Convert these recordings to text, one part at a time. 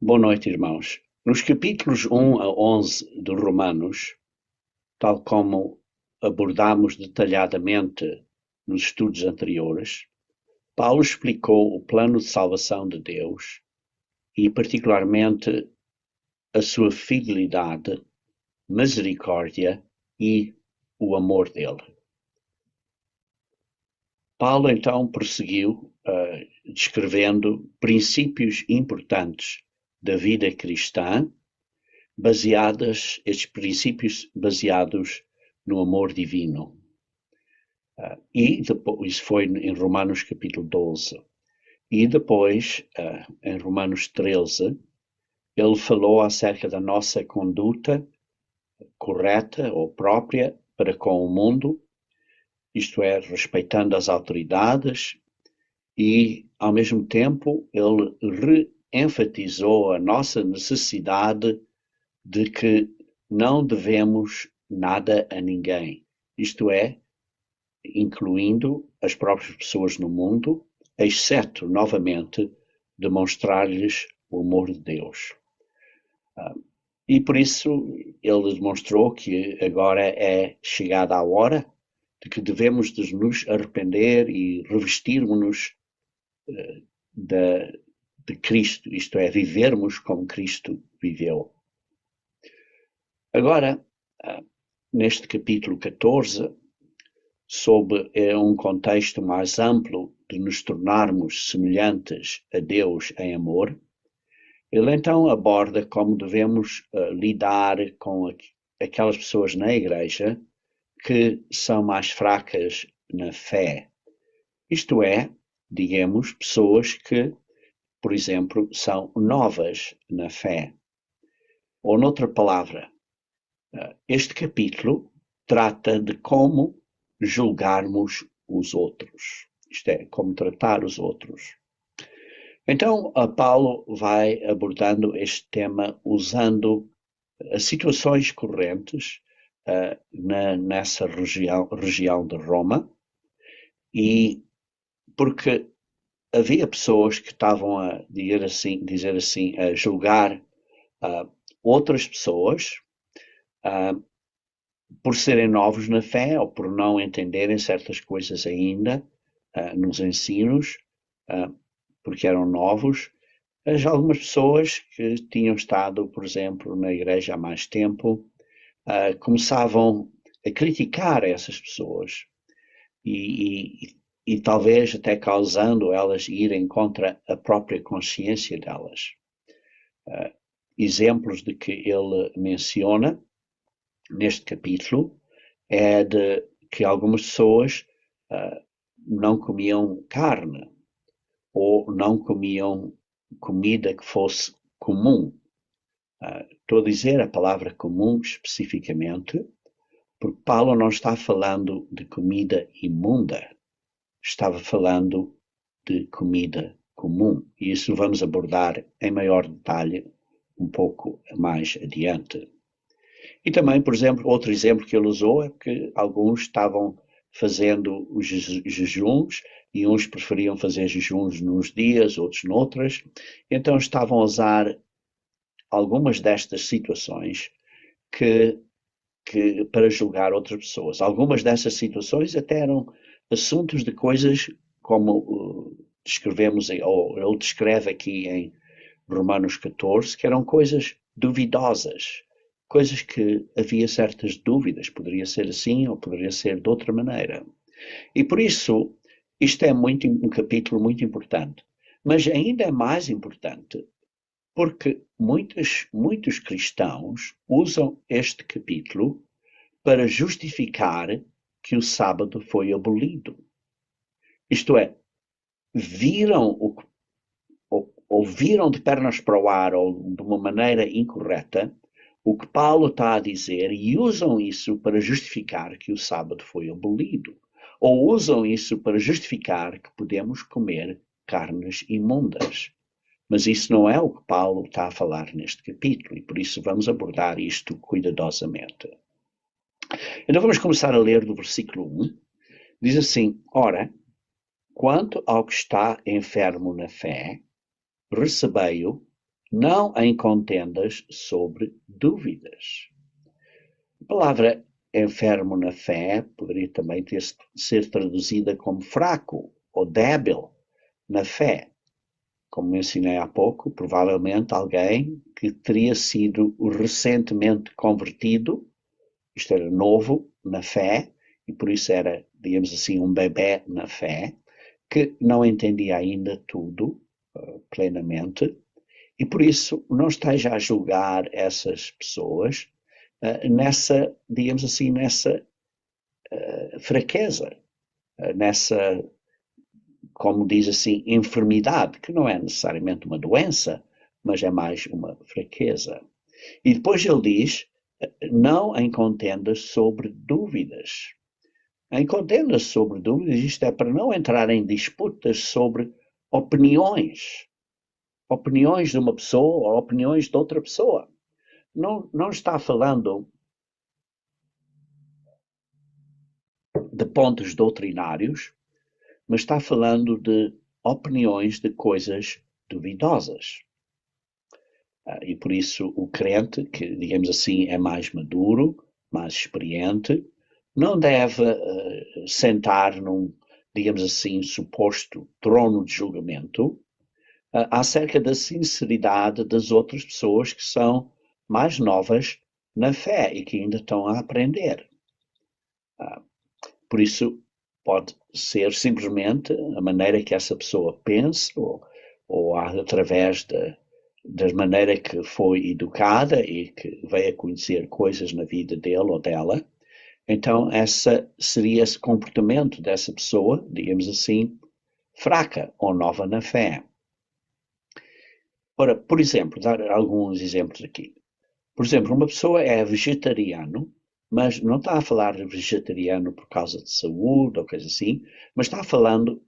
Boa noite, irmãos. Nos capítulos 1 a 11 de Romanos, tal como abordamos detalhadamente nos estudos anteriores, Paulo explicou o plano de salvação de Deus e, particularmente, a sua fidelidade, misericórdia e o amor dele. Paulo então prosseguiu descrevendo princípios importantes da vida cristã, estes princípios baseados no amor divino. E depois, isso foi em Romanos capítulo 12. E depois, em Romanos 13, ele falou acerca da nossa conduta correta ou própria para com o mundo, isto é, respeitando as autoridades, e, ao mesmo tempo, ele reenfatizou a nossa necessidade de que não devemos nada a ninguém, isto é, incluindo as próprias pessoas no mundo, exceto, novamente, demonstrar-lhes o amor de Deus. E por isso ele demonstrou que agora é chegada a hora de que devemos de nos arrepender e revestirmos-nos de Cristo, isto é, vivermos como Cristo viveu. Agora, neste capítulo 14, sob um contexto mais amplo de nos tornarmos semelhantes a Deus em amor, ele então aborda como devemos lidar com aquelas pessoas na igreja que são mais fracas na fé. Isto é, digamos, pessoas que, por exemplo, são novas na fé. Ou, noutra palavra, este capítulo trata de como julgarmos os outros. Isto é, como tratar os outros. Então, Paulo vai abordando este tema usando as situações correntes nessa região de Roma, e porque havia pessoas que estavam a dizer assim, a julgar outras pessoas por serem novos na fé ou por não entenderem certas coisas ainda nos ensinos, porque eram novos. Algumas pessoas que tinham estado, por exemplo, na igreja há mais tempo, começavam a criticar essas pessoas e talvez até causando elas irem contra a própria consciência delas. Exemplos de que ele menciona neste capítulo é de que algumas pessoas não comiam carne ou não comiam comida que fosse comum. Estou a dizer a palavra comum especificamente porque Paulo não está falando de comida imunda, estava falando de comida comum. E isso vamos abordar em maior detalhe um pouco mais adiante. E também, por exemplo, outro exemplo que ele usou é que alguns estavam fazendo os jejuns e uns preferiam fazer jejuns nos dias, outros noutras. Então estavam a usar algumas destas situações para julgar outras pessoas. Algumas dessas situações até eram assuntos de coisas como descrevemos, ou ele descreve aqui em Romanos 14, que eram coisas duvidosas, coisas que havia certas dúvidas, poderia ser assim ou poderia ser de outra maneira. E por isso, isto é um capítulo muito importante, mas ainda é mais importante porque muitos cristãos usam este capítulo para justificar que o sábado foi abolido. Isto é, viram de pernas para o ar ou de uma maneira incorreta o que Paulo está a dizer e usam isso para justificar que o sábado foi abolido. Ou usam isso para justificar que podemos comer carnes imundas. Mas isso não é o que Paulo está a falar neste capítulo e por isso vamos abordar isto cuidadosamente. Então vamos começar a ler do versículo 1. Diz assim: Ora, quanto ao que está enfermo na fé, recebei-o não em contendas sobre dúvidas. A palavra enfermo na fé poderia também ser traduzida como fraco ou débil na fé. Como mencionei há pouco, provavelmente alguém que teria sido recentemente convertido, isto era novo na fé, e por isso era, digamos assim, um bebé na fé, que não entendia ainda tudo plenamente, e por isso não esteja a julgar essas pessoas nessa, digamos assim, nessa fraqueza, nessa, como diz assim, enfermidade, que não é necessariamente uma doença, mas é mais uma fraqueza. E depois ele diz, não em contendas sobre dúvidas. Em contendas sobre dúvidas, isto é para não entrar em disputas sobre opiniões. Opiniões de uma pessoa ou opiniões de outra pessoa. Não está falando de pontos doutrinários, mas está falando de opiniões de coisas duvidosas. E por isso o crente, que digamos assim é mais maduro, mais experiente, não deve sentar num, digamos assim, suposto trono de julgamento acerca da sinceridade das outras pessoas que são mais novas na fé e que ainda estão a aprender. Por isso, pode ser simplesmente a maneira que essa pessoa pensa ou através da maneira que foi educada e que veio a conhecer coisas na vida dele ou dela. Então, esse seria esse comportamento dessa pessoa, digamos assim, fraca ou nova na fé. Ora, por exemplo, dar alguns exemplos aqui. Por exemplo, uma pessoa é vegetariano, mas não está a falar de vegetariano por causa de saúde ou coisa assim, mas está falando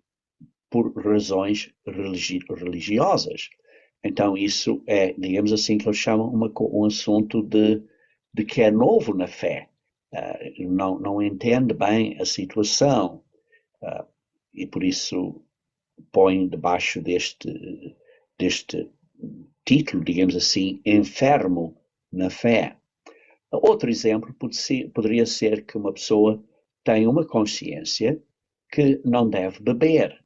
por razões religiosas. Então isso é, digamos assim, que eles chamam um assunto de que é novo na fé. Não entende bem a situação e por isso põe debaixo deste título, digamos assim, enfermo na fé. Outro exemplo poderia ser que uma pessoa tem uma consciência que não deve beber,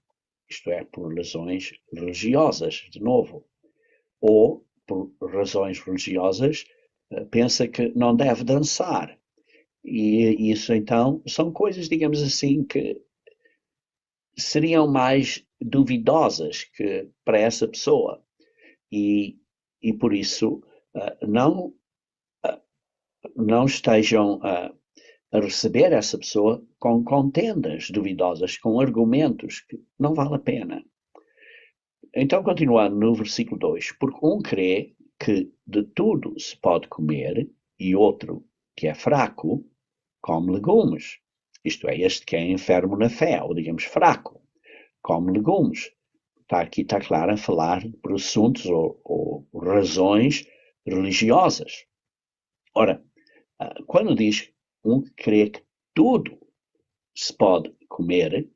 isto é, por razões religiosas, de novo, ou por razões religiosas pensa que não deve dançar. E isso então são coisas, digamos assim, que seriam mais duvidosas que para essa pessoa. E por isso não estejam a receber essa pessoa com contendas duvidosas, com argumentos que não vale a pena. Então, continuando no versículo 2, porque um crê que de tudo se pode comer e outro, que é fraco, come legumes. Isto é, este que é enfermo na fé, ou digamos fraco, come legumes. Aqui está claro a falar por assuntos ou razões religiosas. Ora, quando diz um que crê que tudo se pode comer,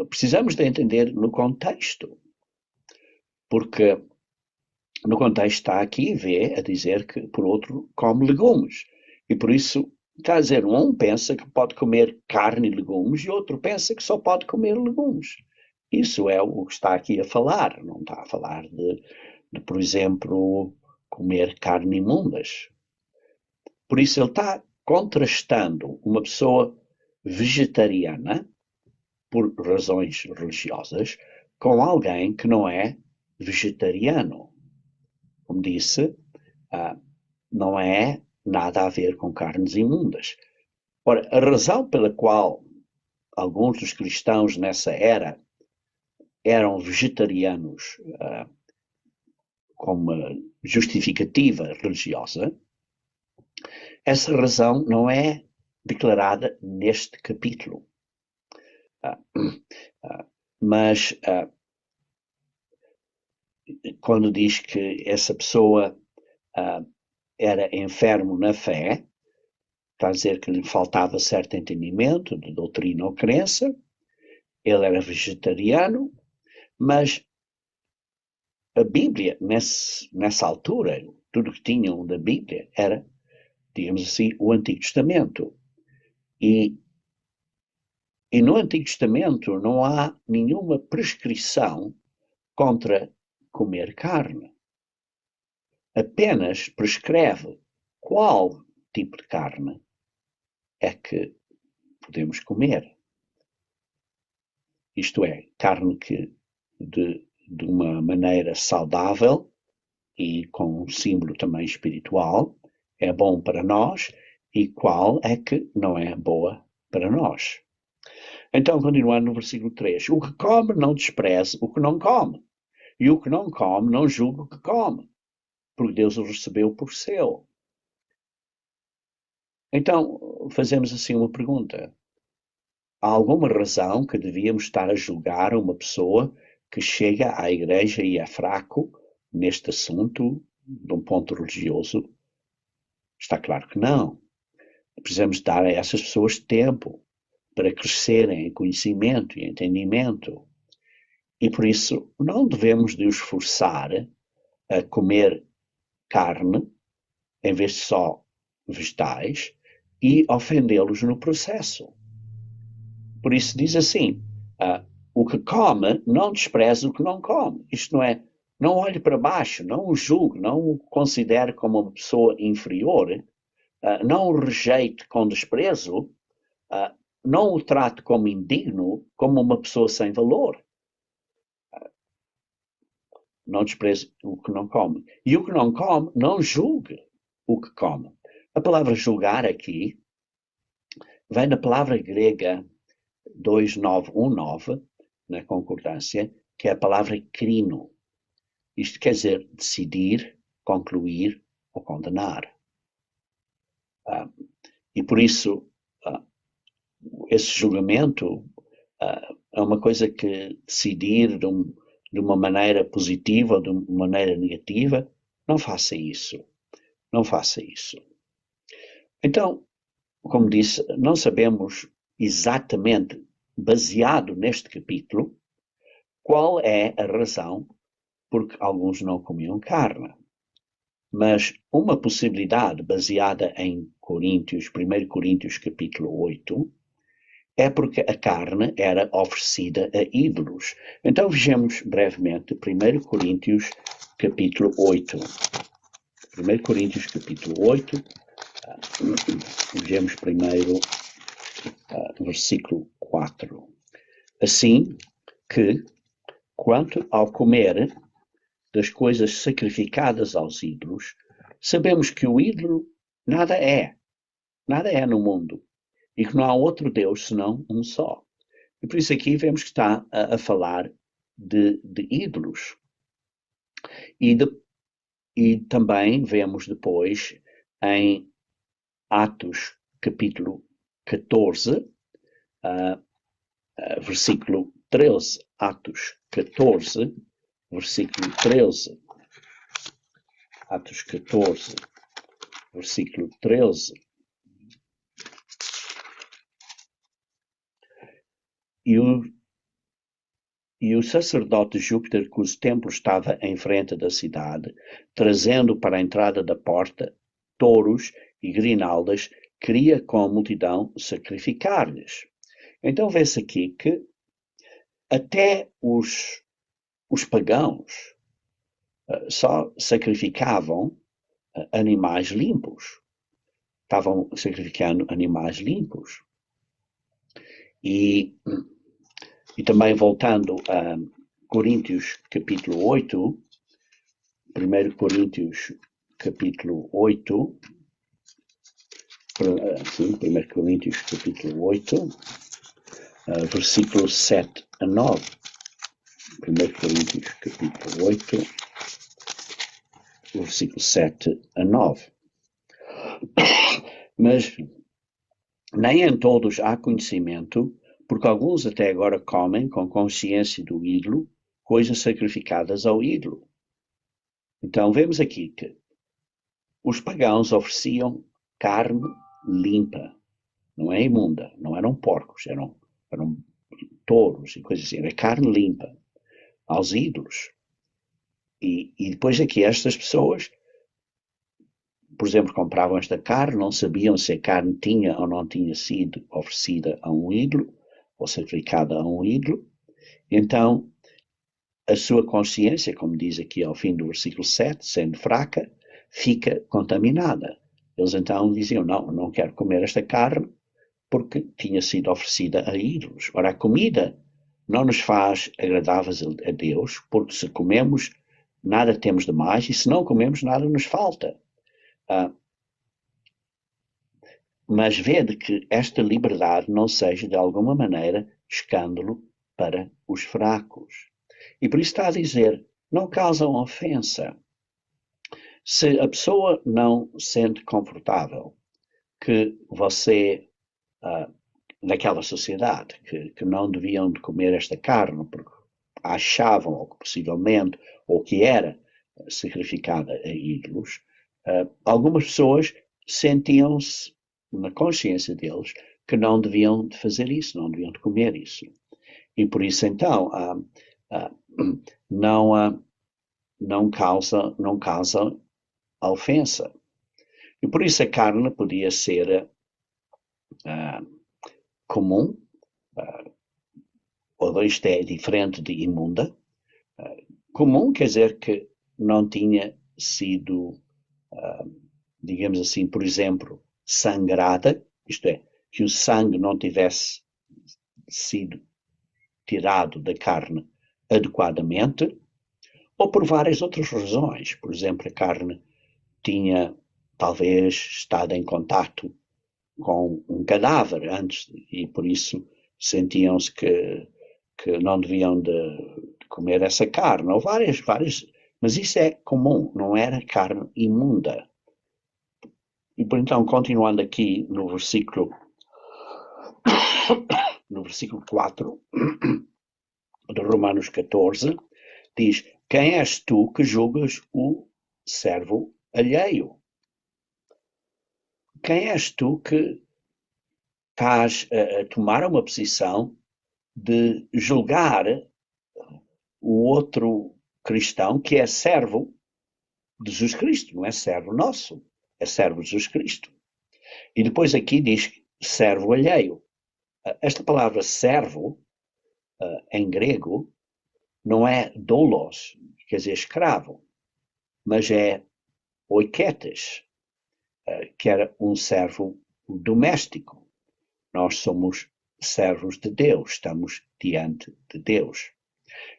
precisamos de entender no contexto, porque no contexto está aqui, vê, a dizer que, por outro, come legumes. E por isso, está a dizer, um pensa que pode comer carne e legumes e outro pensa que só pode comer legumes. Isso é o que está aqui a falar, não está a falar por exemplo, comer carne imundas. Por isso ele está contrastando uma pessoa vegetariana, por razões religiosas, com alguém que não é vegetariano. Como disse, não é nada a ver com carnes imundas. Ora, a razão pela qual alguns dos cristãos nessa era eram vegetarianos como justificativa religiosa, essa razão não é declarada neste capítulo. Mas quando diz que essa pessoa era enfermo na fé, está a dizer que lhe faltava certo entendimento de doutrina ou crença, ele era vegetariano, mas a Bíblia, nessa altura, tudo que tinham da Bíblia era, digamos assim, o Antigo Testamento. E no Antigo Testamento não há nenhuma prescrição contra comer carne. Apenas prescreve qual tipo de carne é que podemos comer. Isto é, carne que de uma maneira saudável e com um símbolo também espiritual é bom para nós e qual é que não é boa para nós. Então, continuando no versículo 3, o que come não despreze o que não come, e o que não come não julgue o que come, porque Deus o recebeu por seu. Então, fazemos assim uma pergunta. Há alguma razão que devíamos estar a julgar uma pessoa que chega à igreja e é fraco neste assunto, de um ponto religioso? Está claro que não. Precisamos dar a essas pessoas tempo para crescerem em conhecimento e entendimento. E por isso não devemos de os forçar a comer carne, em vez de só vegetais, e ofendê-los no processo. Por isso diz assim, o que come não despreze o que não come. Isto não é, não olhe para baixo, não o julgue, não o considere como uma pessoa inferior, não o rejeite com desprezo, não o trate como indigno, como uma pessoa sem valor. Não despreze o que não come. E o que não come, não julgue o que come. A palavra julgar aqui vem da palavra grega 2919, na concordância, que é a palavra crino. Isto quer dizer decidir, concluir ou condenar. E por isso, esse julgamento é uma coisa que decidir de uma maneira positiva ou de uma maneira negativa, não faça isso. Não faça isso. Então, como disse, não sabemos exatamente, baseado neste capítulo, qual é a razão porque alguns não comiam carne. Mas uma possibilidade baseada em Coríntios, 1 Coríntios capítulo 8, é porque a carne era oferecida a ídolos. Então vejamos brevemente 1 Coríntios capítulo 8. 1 Coríntios capítulo 8, vejamos primeiro versículo 4. Assim que, quanto ao comer das coisas sacrificadas aos ídolos, sabemos que o ídolo nada é no mundo, e que não há outro Deus senão um só. E por isso aqui vemos que está a falar de ídolos. E também vemos depois em Atos capítulo 14, versículo 13, Atos 14, versículo 13, Atos 14, versículo 13, e o sacerdote Júpiter, cujo templo estava em frente da cidade, trazendo para a entrada da porta touros e grinaldas, queria com a multidão sacrificar-lhes. Então vê-se aqui que até os pagãos só sacrificavam animais limpos. Estavam sacrificando animais limpos. E também voltando a Coríntios capítulo 8, 1 Coríntios capítulo 8, sim, 1 Coríntios capítulo 8, versículos 7 a 9. 1 Coríntios capítulo 8, versículo 7 a 9. Mas nem em todos há conhecimento, porque alguns até agora comem com consciência do ídolo, coisas sacrificadas ao ídolo. Então vemos aqui que os pagãos ofereciam carne limpa, não é imunda, não eram porcos, eram touros e coisas assim, era carne limpa aos ídolos. E depois aqui estas pessoas, por exemplo, compravam esta carne, não sabiam se a carne tinha ou não tinha sido oferecida a um ídolo, ou sacrificada a um ídolo. Então, a sua consciência, como diz aqui ao fim do versículo 7, sendo fraca, fica contaminada. Eles então diziam, não quero comer esta carne, porque tinha sido oferecida a ídolos. Ora, a comida não nos faz agradáveis a Deus, porque se comemos, nada temos de mais, e se não comemos, nada nos falta. Mas vede que esta liberdade não seja, de alguma maneira, escândalo para os fracos. E por isso está a dizer, não causam ofensa. Se a pessoa não sente confortável que você, naquela sociedade, que não deviam de comer esta carne, porque achavam, ou que possivelmente, ou que era sacrificada a ídolos, algumas pessoas sentiam-se, na consciência deles, que não deviam de fazer isso, não deviam de comer isso. E por isso, então, não causa ofensa. E por isso a carne podia ser comum, ou isto é diferente de imunda. Comum quer dizer que não tinha sido, digamos assim, por exemplo, sangrada, isto é, que o sangue não tivesse sido tirado da carne adequadamente, ou por várias outras razões. Por exemplo, a carne tinha talvez estado em contato com um cadáver antes e por isso sentiam-se que não deviam de comer essa carne, ou várias, mas isso é comum, não era carne imunda. E por então, continuando aqui no versículo 4 de Romanos 14, diz, quem és tu que julgas o servo alheio? Quem és tu que estás a tomar uma posição de julgar o outro cristão que é servo de Jesus Cristo, não é servo nosso, é servo de Jesus Cristo. E depois aqui diz servo alheio. Esta palavra servo, em grego, não é doulos, quer dizer escravo, mas é oiketes, que era um servo doméstico. Nós somos servos de Deus, estamos diante de Deus.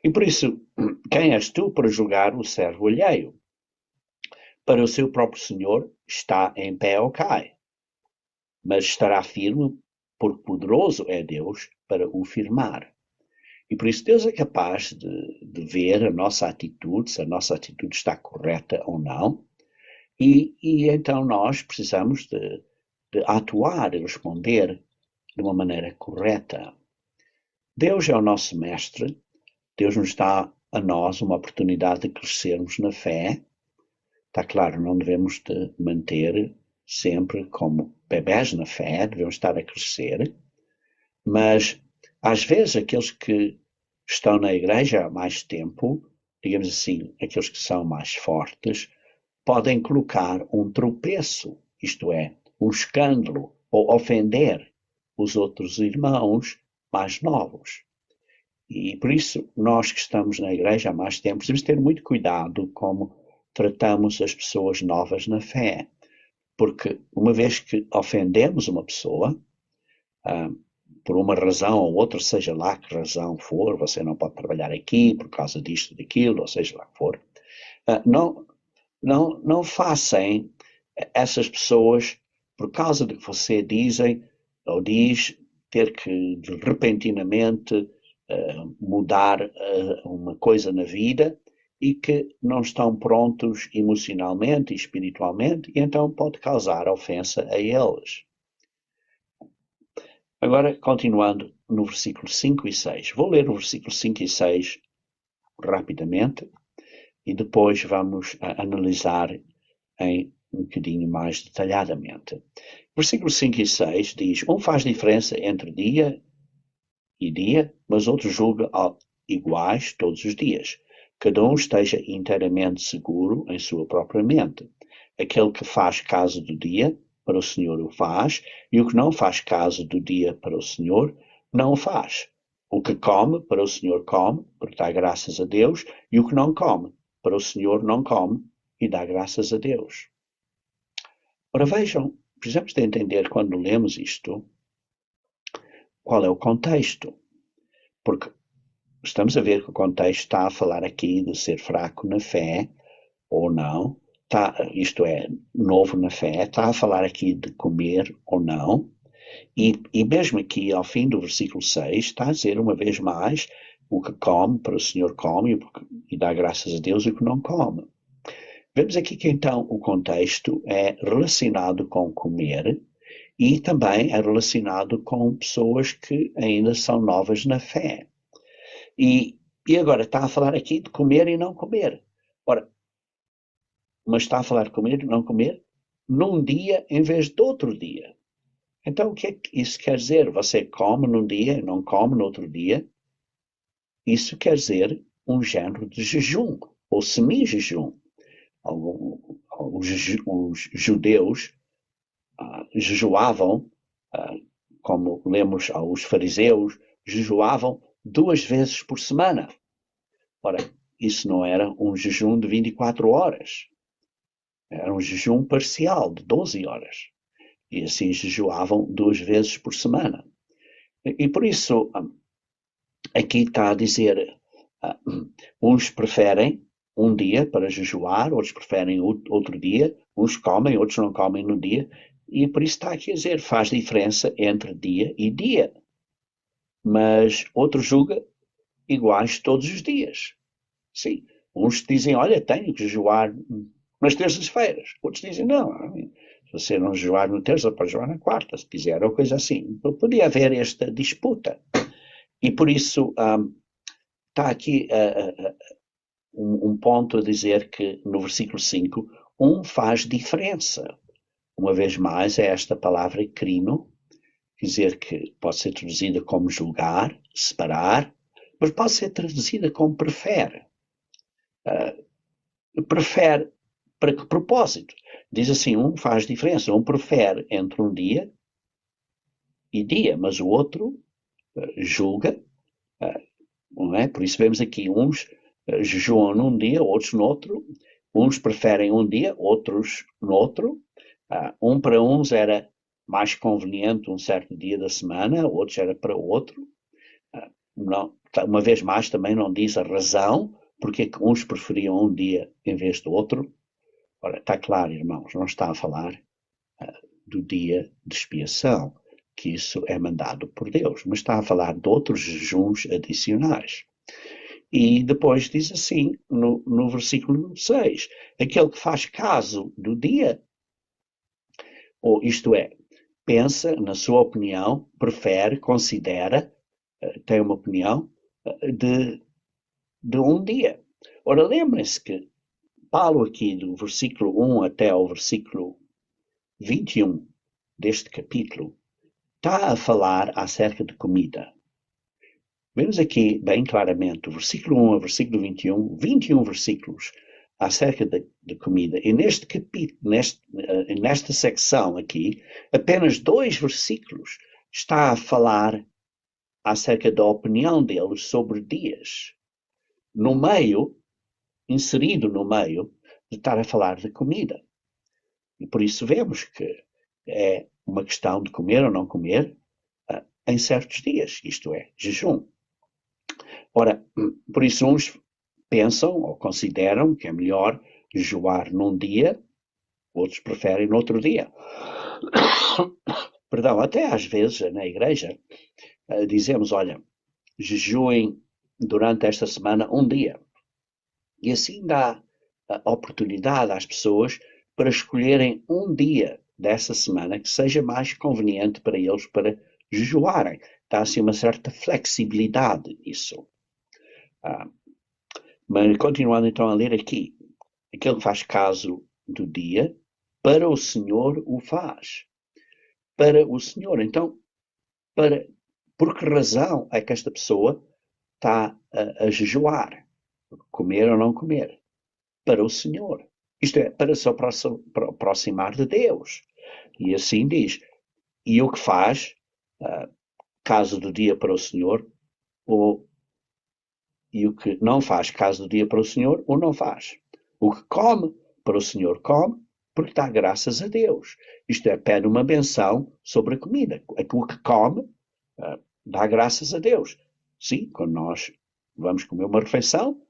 E por isso, quem és tu para julgar o servo alheio? Para o seu próprio Senhor está em pé ou cai, mas estará firme, porque poderoso é Deus para o firmar. E por isso Deus é capaz de ver a nossa atitude, se a nossa atitude está correta ou não, e então nós precisamos de atuar e responder de uma maneira correta. Deus é o nosso mestre, Deus nos dá a nós uma oportunidade de crescermos na fé. Está claro, não devemos de manter sempre como bebés na fé, devemos estar a crescer, mas às vezes aqueles que estão na igreja há mais tempo, digamos assim, aqueles que são mais fortes, podem colocar um tropeço, isto é, um escândalo, ou ofender os outros irmãos mais novos. E por isso, nós que estamos na igreja há mais tempo, precisamos ter muito cuidado como tratamos as pessoas novas na fé. Porque uma vez que ofendemos uma pessoa, por uma razão ou outra, seja lá que razão for, você não pode trabalhar aqui por causa disto, daquilo, ou seja lá que for, não façam essas pessoas, por causa do que você dizem ou diz, ter que repentinamente mudar uma coisa na vida e que não estão prontos emocionalmente e espiritualmente, e então pode causar ofensa a eles. Agora, continuando no versículo 5 e 6. Vou ler o versículo 5 e 6 rapidamente e depois vamos analisar em um bocadinho mais detalhadamente. Versículo 5 e 6 diz, um faz diferença entre dia e dia, mas outro julga iguais todos os dias. cada um esteja inteiramente seguro em sua própria mente. Aquele que faz caso do dia, para o Senhor o faz, e o que não faz caso do dia para o Senhor, não o faz. O que come, para o Senhor come, porque dá graças a Deus, e o que não come, para o Senhor não come, e dá graças a Deus. Ora vejam, precisamos de entender quando lemos isto, qual é o contexto. Porque estamos a ver que o contexto está a falar aqui de ser fraco na fé, ou não, isto é, novo na fé, está a falar aqui de comer ou não, e mesmo aqui ao fim do versículo 6 está a dizer uma vez mais o que come, para o Senhor come, e dá graças a Deus, e o que não come. Vemos aqui que então o contexto é relacionado com comer e também é relacionado com pessoas que ainda são novas na fé. E agora está a falar aqui de comer e não comer. Ora, mas está a falar de comer e não comer num dia em vez de outro dia. Então o que é que isso quer dizer? Você come num dia e não come no outro dia? Isso quer dizer um género de jejum, ou semi-jejum. Os judeus jejuavam, como lemos aos fariseus, jejuavam 2 vezes por semana. Ora, isso não era um jejum de 24 horas. Era um jejum parcial de 12 horas. E assim jejuavam 2 vezes por semana. E por isso, aqui está a dizer, uns preferem um dia para jejuar, outros preferem outro dia, uns comem, outros não comem no dia, e por isso está aqui a dizer, faz diferença entre dia e dia. Mas outro julga iguais todos os dias. Sim, uns dizem, olha, tenho que jejuar nas terças-feiras. Outros dizem, não, se você não jejuar na terça, pode jejuar na quarta, se quiser, ou coisa assim. Podia haver esta disputa. E por isso está aqui um ponto a dizer que no versículo 5, faz diferença. Uma vez mais, é esta palavra crino, quer dizer que pode ser traduzida como julgar, separar, mas pode ser traduzida como prefere. Prefere para que propósito? Diz assim, faz diferença, prefere entre um dia e dia, mas o outro julga, não é? Por isso vemos aqui uns jejuam num dia, outros no outro, uns preferem um dia, outros no outro, para uns era mais conveniente um certo dia da semana, outros era para outro, não, uma vez mais também não diz a razão porque é que uns preferiam um dia em vez do outro. Ora, está claro, irmãos, não está a falar do dia de expiação, que isso é mandado por Deus, mas está a falar de outros jejuns adicionais. E depois diz assim, no versículo 6, aquele que faz caso do dia, ou isto é, pensa, na sua opinião, prefere, considera, tem uma opinião de um dia. Ora, lembrem-se que Paulo aqui do versículo 1 até ao versículo 21 deste capítulo está a falar acerca de comida. Vemos aqui bem claramente o versículo 1 ao versículo 21 versículos acerca de comida. E neste capítulo, nesta secção aqui, apenas 2 versículos está a falar acerca da opinião deles sobre dias. No meio, inserido no meio, de estar a falar de comida. E por isso vemos que é uma questão de comer ou não comer em certos dias, isto é, jejum. Ora, por isso uns pensam ou consideram que é melhor jejuar num dia, outros preferem no outro dia. Perdão, até às vezes na igreja dizemos, olha, jejuem durante esta semana um dia. E assim dá a oportunidade às pessoas para escolherem um dia dessa semana que seja mais conveniente para eles para jejuarem. Dá assim uma certa flexibilidade nisso. Mas continuando então a ler aqui, aquele que faz caso do dia, para o Senhor o faz. Para o Senhor. Então, por que razão é que esta pessoa está a jejuar? comer ou não comer, para o Senhor. Isto é, para se aproximar de Deus. E assim diz, e o que faz, caso do dia para o Senhor, ou, e o que não faz caso do dia para o Senhor, ou não faz. O que come para o Senhor come, porque dá graças a Deus. Isto é, pede uma benção sobre a comida. O que come, dá graças a Deus. Sim, quando nós vamos comer uma refeição,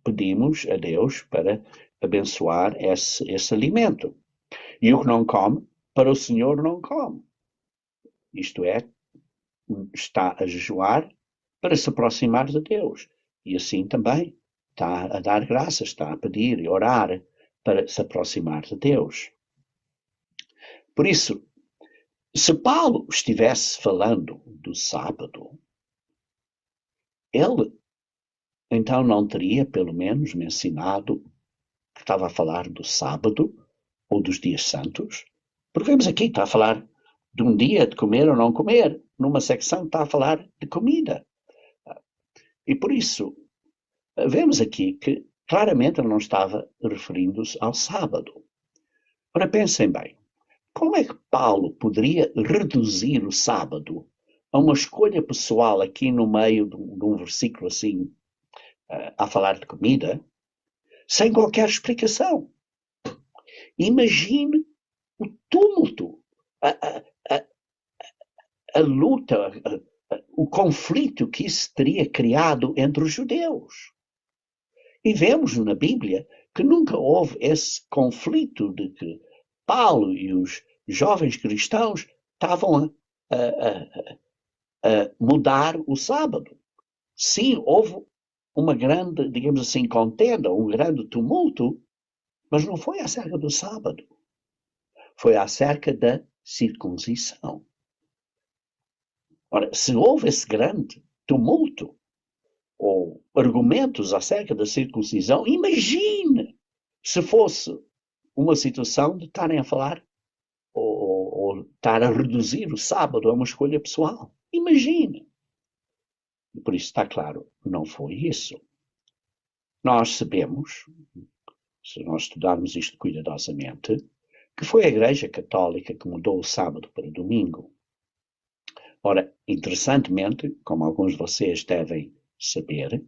pedimos a Deus para abençoar esse alimento. E o que não come, para o Senhor não come. Isto é, está a jejuar para se aproximar de Deus. E assim também está a dar graças, está a pedir e orar para se aproximar de Deus. Por isso, se Paulo estivesse falando do sábado, ele então não teria pelo menos mencionado que estava a falar do sábado ou dos dias santos, porque vemos aqui, está a falar de um dia de comer ou não comer, numa secção está a falar de comida. E por isso, vemos aqui que claramente ele não estava referindo-se ao sábado. Ora, pensem bem, como é que Paulo poderia reduzir o sábado a uma escolha pessoal aqui no meio de um versículo assim, a falar de comida, sem qualquer explicação? Imagine o túmulo, a luta, o conflito que isso teria criado entre os judeus. E vemos na Bíblia que nunca houve esse conflito de que Paulo e os jovens cristãos estavam a mudar o sábado. Sim, houve uma grande, digamos assim, contenda, um grande tumulto, mas não foi acerca do sábado. Foi acerca da circuncisão. Ora, se houve esse grande tumulto, ou argumentos acerca da circuncisão, imagine se fosse uma situação de estarem a falar ou estar a reduzir o sábado a uma escolha pessoal. Imagine. E por isso está claro, não foi isso. Nós sabemos, se nós estudarmos isto cuidadosamente, que foi a Igreja Católica que mudou o sábado para domingo. Ora, interessantemente, como alguns de vocês devem saber,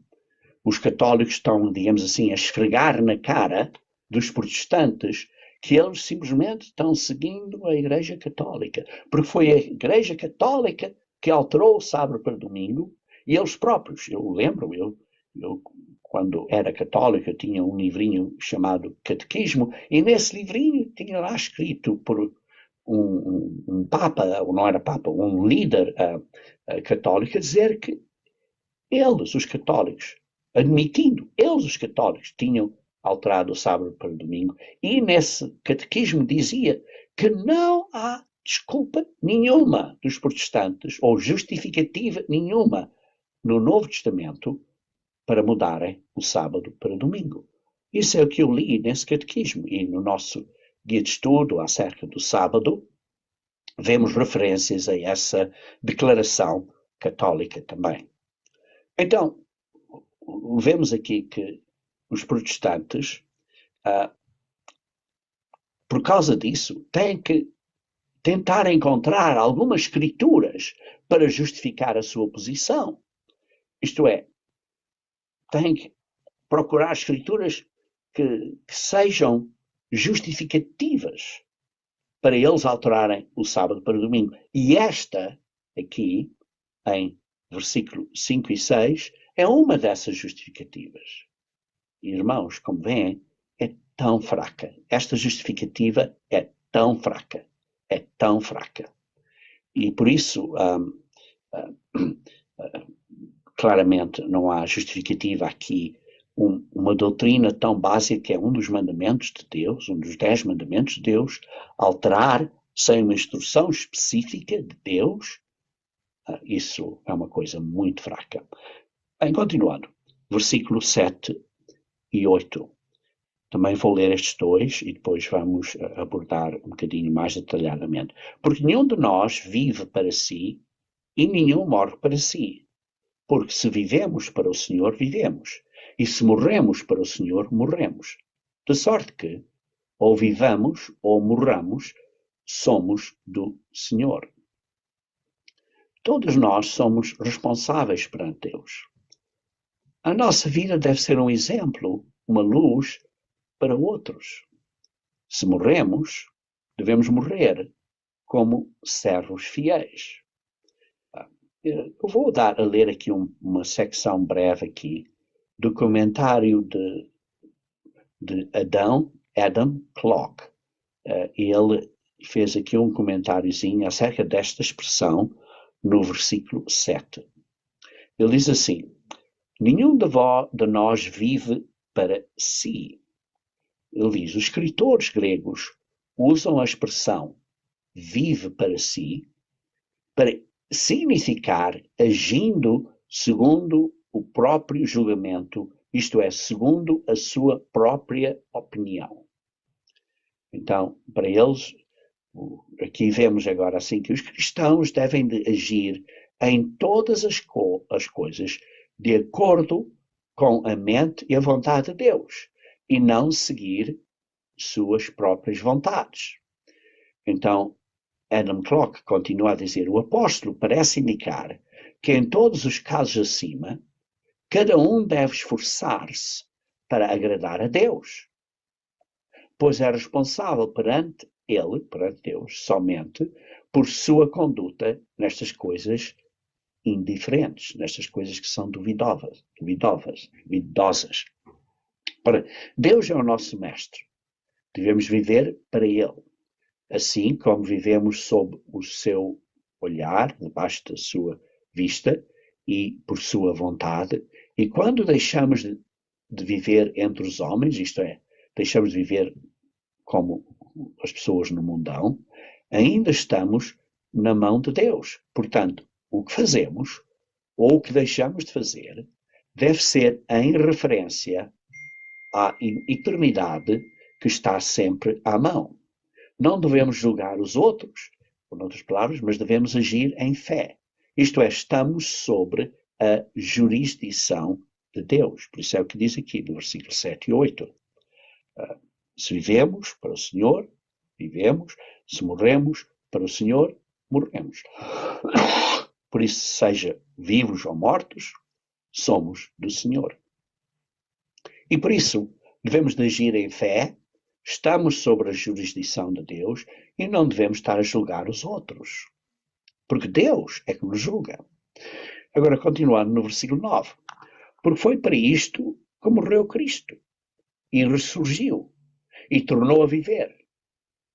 os católicos estão, digamos assim, a esfregar na cara dos protestantes que eles simplesmente estão seguindo a Igreja Católica, porque foi a Igreja Católica que alterou o sábado para domingo, e eles próprios, eu lembro, eu quando era católico, eu tinha um livrinho chamado Catequismo, e nesse livrinho tinha lá escrito por um Papa, ou não era Papa, um líder católico, a dizer que eles, os católicos, admitindo, eles, os católicos, tinham alterado o sábado para o domingo, e nesse catequismo dizia que não há desculpa nenhuma dos protestantes, ou justificativa nenhuma, no Novo Testamento, para mudarem o sábado para domingo. Isso é o que eu li nesse catequismo, e no nosso guia de estudo acerca do sábado, vemos referências a essa declaração católica também. Então, vemos aqui que os protestantes, por causa disso, têm que tentar encontrar algumas escrituras para justificar a sua posição. Isto é, têm que procurar escrituras que sejam justificativas para eles alterarem o sábado para o domingo. E esta, aqui, em versículo 5 e 6, é uma dessas justificativas. E, irmãos, como veem, é tão fraca. Esta justificativa é tão fraca. É tão fraca. E por isso, claramente, não há justificativa aqui. Uma doutrina tão básica que é um dos mandamentos de Deus, um dos 10 mandamentos de Deus, alterar sem uma instrução específica de Deus, isso é uma coisa muito fraca. Bem, continuando, versículo 7 e 8. Também vou ler estes dois e depois vamos abordar um bocadinho mais detalhadamente. Porque nenhum de nós vive para si e nenhum morre para si. Porque se vivemos para o Senhor, vivemos. E se morremos para o Senhor, morremos. De sorte que, ou vivamos ou morramos, somos do Senhor. Todos nós somos responsáveis perante Deus. A nossa vida deve ser um exemplo, uma luz para outros. Se morremos, devemos morrer como servos fiéis. Eu vou ler aqui uma secção breve aqui do comentário de Adam Clarke. Ele fez aqui um comentáriozinho acerca desta expressão no versículo 7. Ele diz assim: nenhum de nós vive para si. Ele diz, os escritores gregos usam a expressão vive para si para significar agindo segundo o próprio julgamento, isto é, segundo a sua própria opinião. Então, para eles, aqui vemos agora assim que os cristãos devem de agir em todas as coisas de acordo com a mente e a vontade de Deus e não seguir suas próprias vontades. Então, Adam Clarke continua a dizer, o apóstolo parece indicar que em todos os casos acima, cada um deve esforçar-se para agradar a Deus, pois é responsável perante Deus, somente por sua conduta nestas coisas indiferentes, nestas coisas que são duvidosas. Para Deus é o nosso mestre. Devemos viver para Ele, assim como vivemos sob o seu olhar, debaixo da sua vista e por sua vontade. E quando deixamos de viver entre os homens, isto é, deixamos de viver como as pessoas no mundão, ainda estamos na mão de Deus. Portanto, o que fazemos ou o que deixamos de fazer deve ser em referência à eternidade que está sempre à mão. Não devemos julgar os outros, por outras palavras, mas devemos agir em fé. Isto é, estamos sobre a jurisdição de Deus. Por isso é o que diz aqui, no versículo 7 e 8. Se vivemos para o Senhor, vivemos. Se morremos para o Senhor, morremos. Por isso, seja vivos ou mortos, somos do Senhor. E por isso, devemos de agir em fé, estamos sobre a jurisdição de Deus e não devemos estar a julgar os outros. Porque Deus é que nos julga. Agora, continuando no versículo 9. Porque foi para isto que morreu Cristo e ressurgiu e tornou a viver,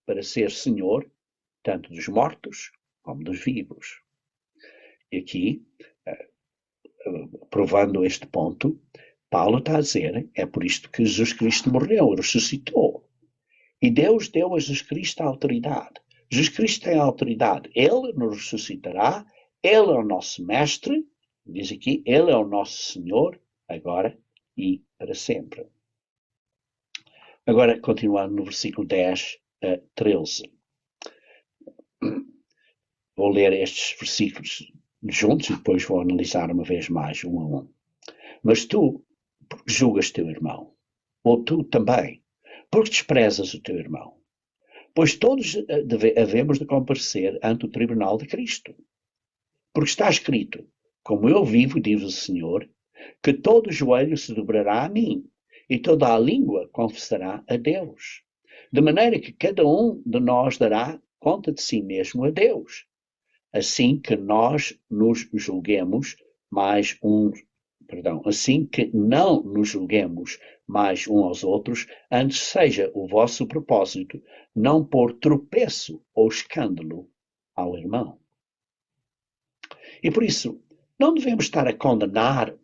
para ser Senhor tanto dos mortos como dos vivos. E aqui, provando este ponto, Paulo está a dizer, é por isto que Jesus Cristo morreu, ressuscitou. E Deus deu a Jesus Cristo a autoridade. Jesus Cristo tem a autoridade. Ele nos ressuscitará. Ele é o nosso mestre. Diz aqui, ele é o nosso Senhor, agora e para sempre. Agora, continuando no versículo 10 a 13. Vou ler estes versículos juntos e depois vou analisar uma vez mais, um a um. Mas tu, porque julgas teu irmão? Ou tu também, porque desprezas o teu irmão? Pois todos havemos de comparecer ante o tribunal de Cristo. Porque está escrito, como eu vivo, diz o Senhor, que todo joelho se dobrará a mim, e toda a língua confessará a Deus. De maneira que cada um de nós dará conta de si mesmo a Deus. Assim que nós nos julguemos assim que não nos julguemos mais uns aos outros, antes seja o vosso propósito não pôr tropeço ou escândalo ao irmão. E por isso, não devemos estar a condenar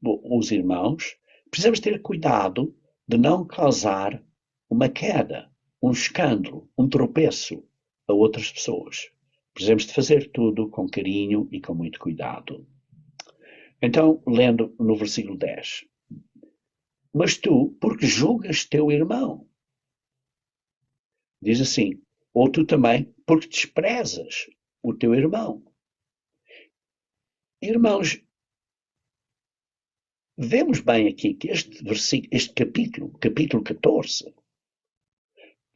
os irmãos, precisamos ter cuidado de não causar uma queda, um escândalo, um tropeço a outras pessoas. Precisamos de fazer tudo com carinho e com muito cuidado. Então, lendo no versículo 10. Mas tu, porque julgas teu irmão? Diz assim, ou tu também, porque desprezas o teu irmão? Irmãos, vemos bem aqui que este capítulo 14,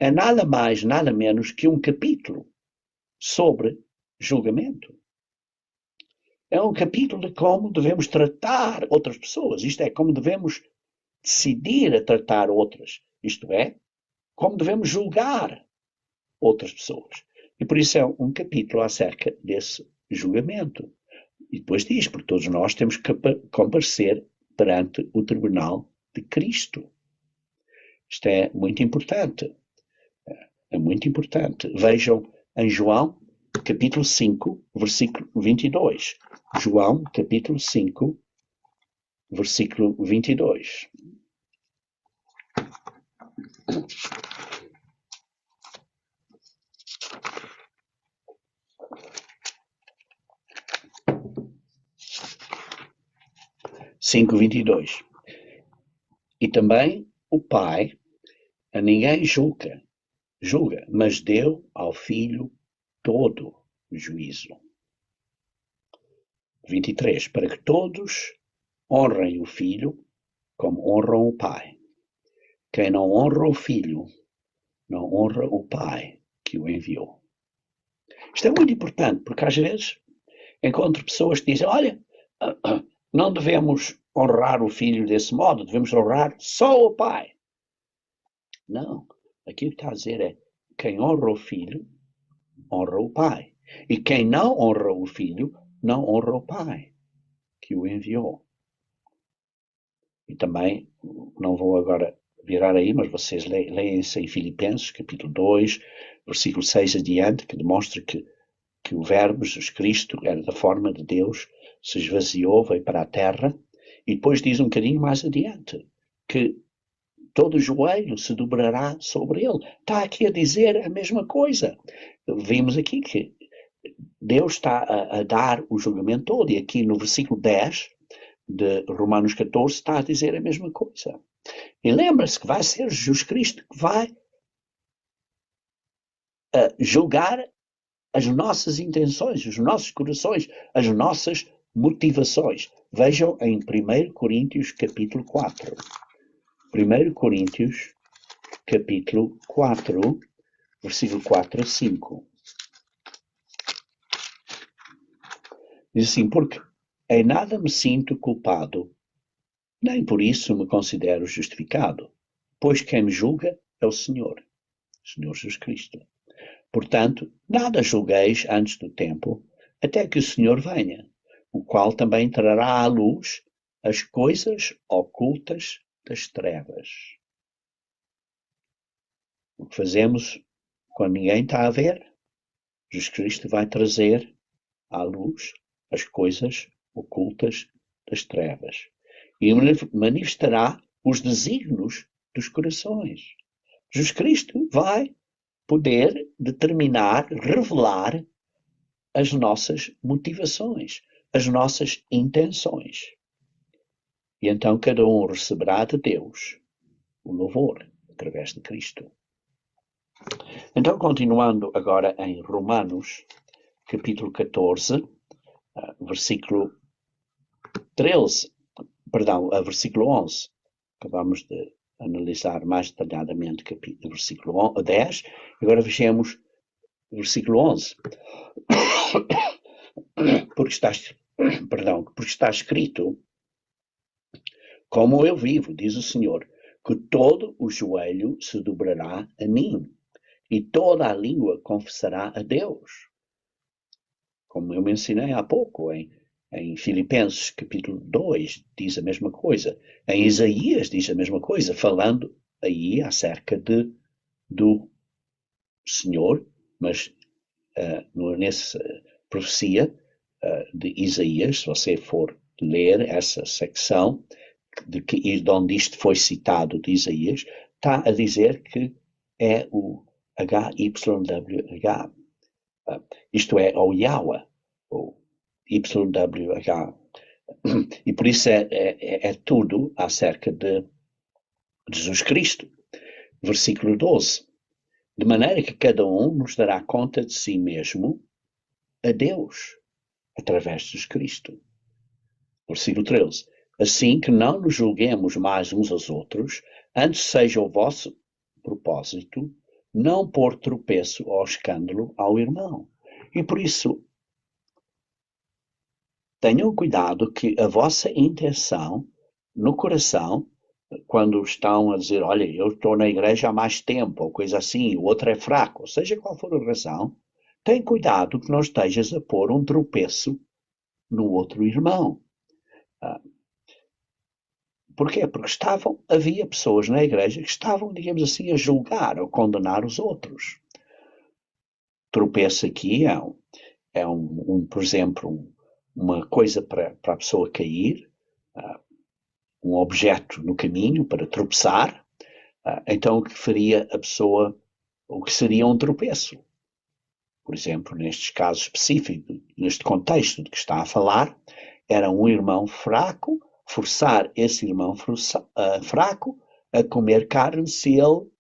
é nada mais, nada menos que um capítulo sobre julgamento. É um capítulo de como devemos tratar outras pessoas, isto é, como devemos decidir a tratar outras, isto é, como devemos julgar outras pessoas. E por isso é um capítulo acerca desse julgamento. E depois diz, porque todos nós temos que comparecer perante o tribunal de Cristo. Isto é muito importante. É muito importante. Vejam em João, capítulo 5, versículo 22. João, capítulo 5, versículo 22. E também o Pai a ninguém julga, mas deu ao Filho todo juízo. 23. Para que todos honrem o Filho como honram o Pai. Quem não honra o Filho, não honra o Pai que o enviou. Isto é muito importante, porque às vezes encontro pessoas que dizem, olha, não devemos honrar o Filho desse modo, devemos honrar só o Pai. Não, aqui o que está a dizer é, quem honra o Filho, honra o Pai. E quem não honra o Filho, não honra o Pai que o enviou. E também, não vou agora virar aí, mas vocês leem-se em Filipenses, capítulo 2, versículo 6 adiante, que demonstra que o Verbo, Jesus Cristo, era da forma de Deus, se esvaziou, veio para a terra, e depois diz um bocadinho mais adiante, que todo joelho se dobrará sobre ele. Está aqui a dizer a mesma coisa. Vimos aqui que Deus está a dar o julgamento todo, e aqui no versículo 10 de Romanos 14 está a dizer a mesma coisa. E lembra-se que vai ser Jesus Cristo que vai julgar as nossas intenções, os nossos corações, as nossas motivações. Vejam em 1 Coríntios capítulo 4. 1 Coríntios capítulo 4, versículo 4 a 5. Diz assim, porque em nada me sinto culpado, nem por isso me considero justificado, pois quem me julga é o Senhor Jesus Cristo. Portanto, nada julgueis antes do tempo, até que o Senhor venha, o qual também trará à luz as coisas ocultas das trevas. O que fazemos quando ninguém está a ver, Jesus Cristo vai trazer à luz as coisas ocultas das trevas e manifestará os desígnios dos corações. Jesus Cristo vai poder determinar, revelar as nossas motivações, as nossas intenções. E então cada um receberá de Deus o louvor através de Cristo. Então, continuando agora em Romanos, capítulo 14, versículo 13, versículo 11. Acabamos de analisar mais detalhadamente o versículo 10. Agora vejamos o versículo 11. Porque está escrito, como eu vivo, diz o Senhor, que todo o joelho se dobrará a mim, e toda a língua confessará a Deus. Como eu mencionei há pouco, em Filipenses capítulo 2 diz a mesma coisa, em Isaías diz a mesma coisa, falando aí acerca do Senhor, mas nessa profecia de Isaías, se você for ler essa secção de onde isto foi citado de Isaías, está a dizer que é o HYWH, isto é, o Yahweh, o YWH, e por isso é tudo acerca de Jesus Cristo. Versículo 12. De maneira que cada um nos dará conta de si mesmo a Deus, através de Jesus Cristo. Versículo 13. Assim que não nos julguemos mais uns aos outros, antes seja o vosso propósito não pôr tropeço ou escândalo ao irmão. E por isso, tenham cuidado que a vossa intenção no coração, quando estão a dizer, olha, eu estou na igreja há mais tempo, ou coisa assim, o outro é fraco, seja qual for a razão, tem cuidado que não estejas a pôr um tropeço no outro irmão. Porquê? Porque havia pessoas na igreja que estavam, digamos assim, a julgar ou condenar os outros. Tropeço aqui por exemplo, uma coisa para a pessoa cair, um objeto no caminho para tropeçar, então o que faria a pessoa, o que seria um tropeço? Por exemplo, nestes casos específicos, neste contexto de que está a falar, era um irmão fraco, forçar esse irmão fraco a comer carne se ele,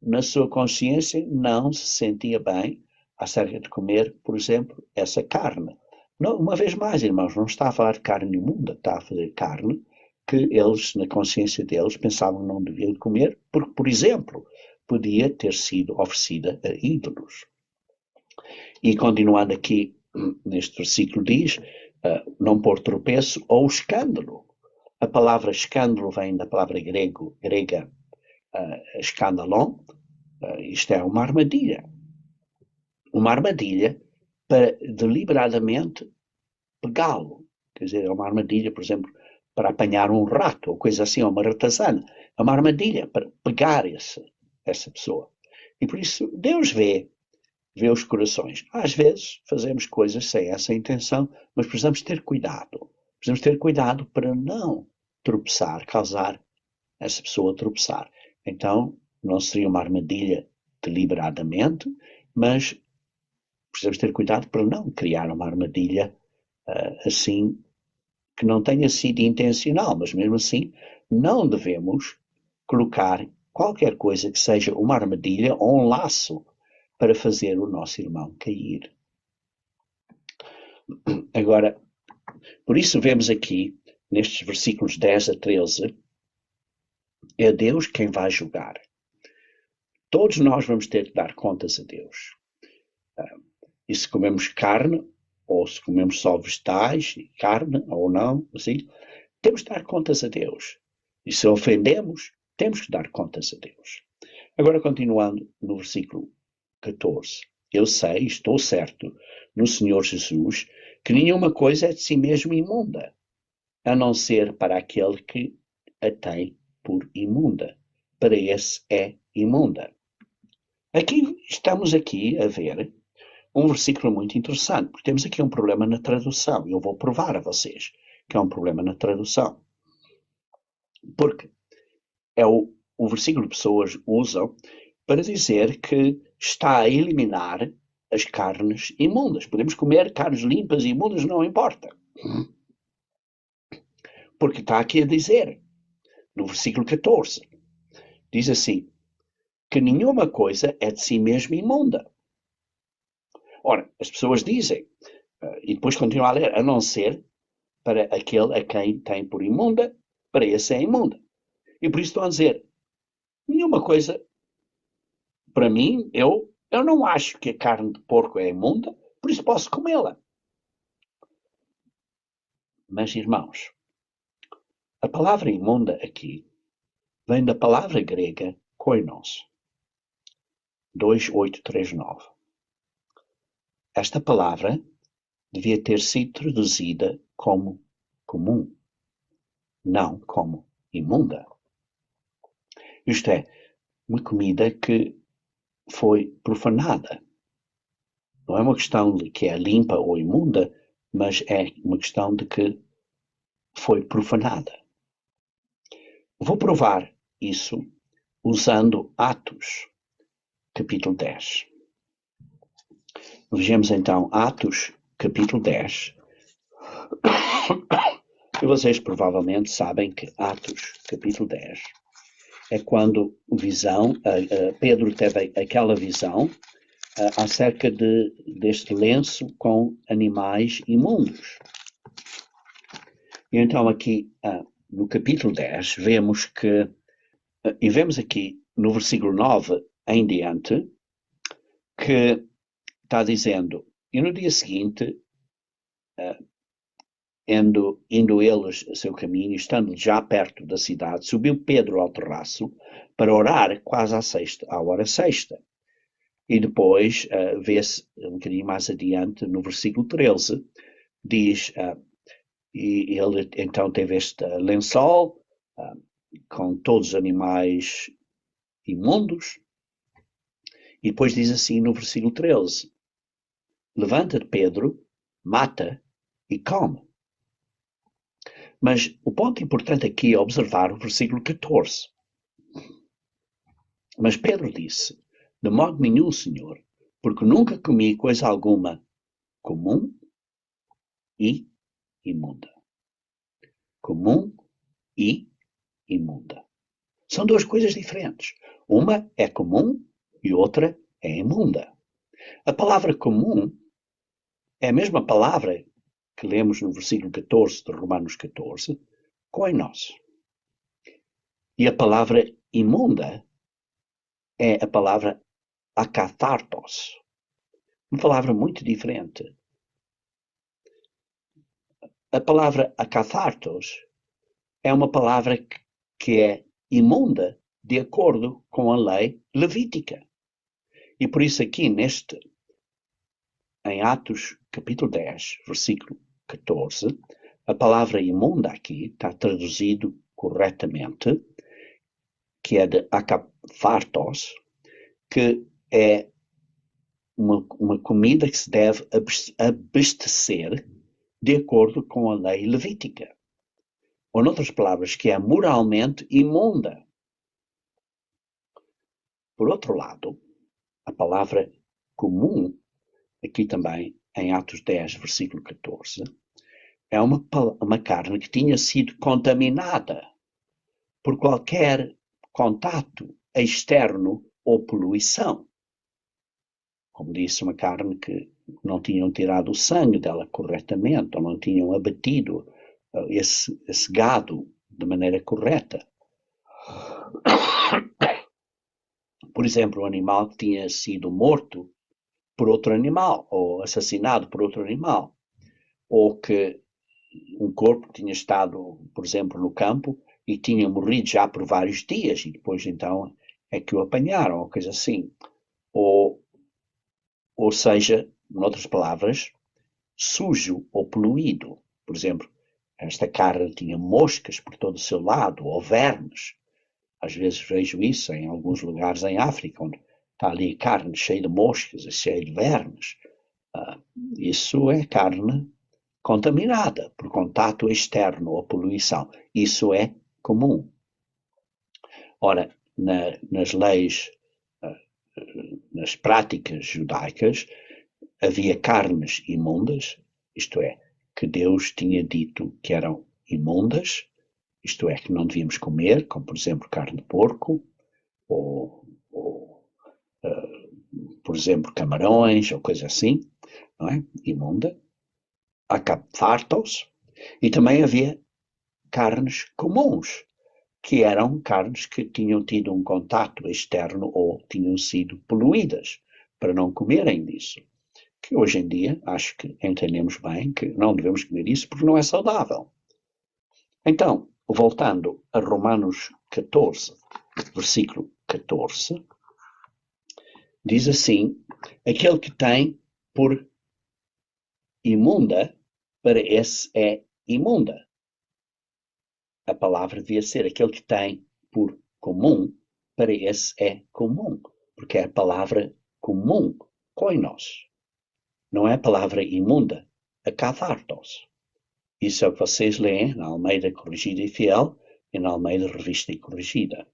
na sua consciência, não se sentia bem acerca de comer, por exemplo, essa carne. Não, uma vez mais, irmãos, não está a falar de carne imunda, está a fazer carne que eles, na consciência deles, pensavam que não deviam comer, porque, por exemplo, podia ter sido oferecida a ídolos. E continuando aqui, neste versículo diz, não pôr tropeço ou escândalo. A palavra escândalo vem da palavra grega escandalon. Isto é uma armadilha. Uma armadilha para deliberadamente pegá-lo. Quer dizer, é uma armadilha, por exemplo, para apanhar um rato, ou coisa assim, ou uma ratazana. É uma armadilha para pegar essa pessoa. E por isso Deus vê os corações. Às vezes fazemos coisas sem essa intenção, mas precisamos ter cuidado. Precisamos ter cuidado para não tropeçar, causar essa pessoa tropeçar. Então, não seria uma armadilha deliberadamente, mas precisamos ter cuidado para não criar uma armadilha assim que não tenha sido intencional, mas mesmo assim não devemos colocar qualquer coisa que seja uma armadilha ou um laço para fazer o nosso irmão cair. Agora, por isso vemos aqui, nestes versículos 10 a 13, é Deus quem vai julgar. Todos nós vamos ter que dar contas a Deus. E se comemos carne, ou se comemos só vegetais, carne ou não, assim, temos que dar contas a Deus. E se ofendemos, temos que dar contas a Deus. Agora, continuando no versículo 14. Eu sei, estou certo, no Senhor Jesus, que nenhuma coisa é de si mesmo imunda, a não ser para aquele que a tem por imunda. Para esse é imunda. Estamos aqui a ver um versículo muito interessante, porque temos aqui um problema na tradução. Eu vou provar a vocês que é um problema na tradução. Porque é o versículo que pessoas usam para dizer que está a eliminar as carnes imundas. Podemos comer carnes limpas e imundas, não importa. Porque está aqui a dizer, no versículo 14, diz assim, que nenhuma coisa é de si mesma imunda. Ora, as pessoas dizem, e depois continua a ler, a não ser para aquele a quem tem por imunda, para esse é imunda. E por isso estão a dizer, nenhuma coisa, para mim, eu não acho que a carne de porco é imunda, por isso posso comê-la. Mas, irmãos, a palavra imunda aqui vem da palavra grega koinos, 2839. Esta palavra devia ter sido traduzida como comum, não como imunda. Isto é, uma comida que foi profanada. Não é uma questão de que é limpa ou imunda, mas é uma questão de que foi profanada. Vou provar isso usando Atos, capítulo 10. Vejamos então Atos, capítulo 10. E vocês provavelmente sabem que Atos, capítulo 10, é quando Pedro teve aquela visão acerca deste lenço com animais imundos. E então aqui, no capítulo 10, vemos que, e vemos aqui no versículo 9 em diante, que está dizendo, e no dia seguinte, indo eles a seu caminho, estando já perto da cidade, subiu Pedro ao terraço para orar quase à hora sexta. E depois, vê-se um bocadinho mais adiante, no versículo 13, diz, e ele então teve este lençol com todos os animais imundos, e depois diz assim no versículo 13, levanta-te Pedro, mata e come. Mas o ponto importante aqui é observar o versículo 14. Mas Pedro disse, de modo nenhum, Senhor, porque nunca comi coisa alguma comum e imunda. Comum e imunda. São duas coisas diferentes. Uma é comum e outra é imunda. A palavra comum é a mesma palavra que lemos no versículo 14 de Romanos 14, koinos. E a palavra imunda é a palavra akathartos. Uma palavra muito diferente. A palavra akathartos é uma palavra que é imunda de acordo com a lei levítica. E por isso aqui em Atos capítulo 10, versículo 14, a palavra imunda aqui está traduzido corretamente, que é de akathartos, que é uma comida que se deve abastecer de acordo com a lei levítica. Ou, noutras palavras, que é moralmente imunda. Por outro lado, a palavra comum, aqui também em Atos 10, versículo 14, é uma carne que tinha sido contaminada por qualquer contato externo ou poluição. Como disse, uma carne que não tinham tirado o sangue dela corretamente, ou não tinham abatido esse gado de maneira correta. Por exemplo, um animal que tinha sido morto por outro animal, ou assassinado por outro animal, ou que um corpo tinha estado, por exemplo, no campo e tinha morrido já por vários dias, e depois então é que o apanharam, ou coisa assim. Ou seja, em outras palavras, sujo ou poluído. Por exemplo, esta carne tinha moscas por todo o seu lado, ou vermes. Às vezes vejo isso em alguns lugares em África, onde está ali carne cheia de moscas, cheia de vermes. Isso é carne contaminada por contato externo ou poluição. Isso é comum. Ora, nas leis, nas práticas judaicas, havia carnes imundas, isto é, que Deus tinha dito que eram imundas, isto é, que não devíamos comer, como por exemplo carne de porco, ou por exemplo camarões, ou coisa assim, não é? Imunda. Akaphartos, e também havia carnes comuns, que eram carnes que tinham tido um contato externo ou tinham sido poluídas, para não comerem disso. Que hoje em dia acho que entendemos bem que não devemos comer isso porque não é saudável. Então, voltando a Romanos 14, versículo 14, diz assim, aquele que tem por imunda, para esse é imunda. A palavra devia ser aquele que tem por comum, para esse é comum, porque é a palavra comum, koinos. Não é a palavra imunda, akathartos. Isso é o que vocês leem na Almeida Corrigida e Fiel e na Almeida Revista e Corrigida.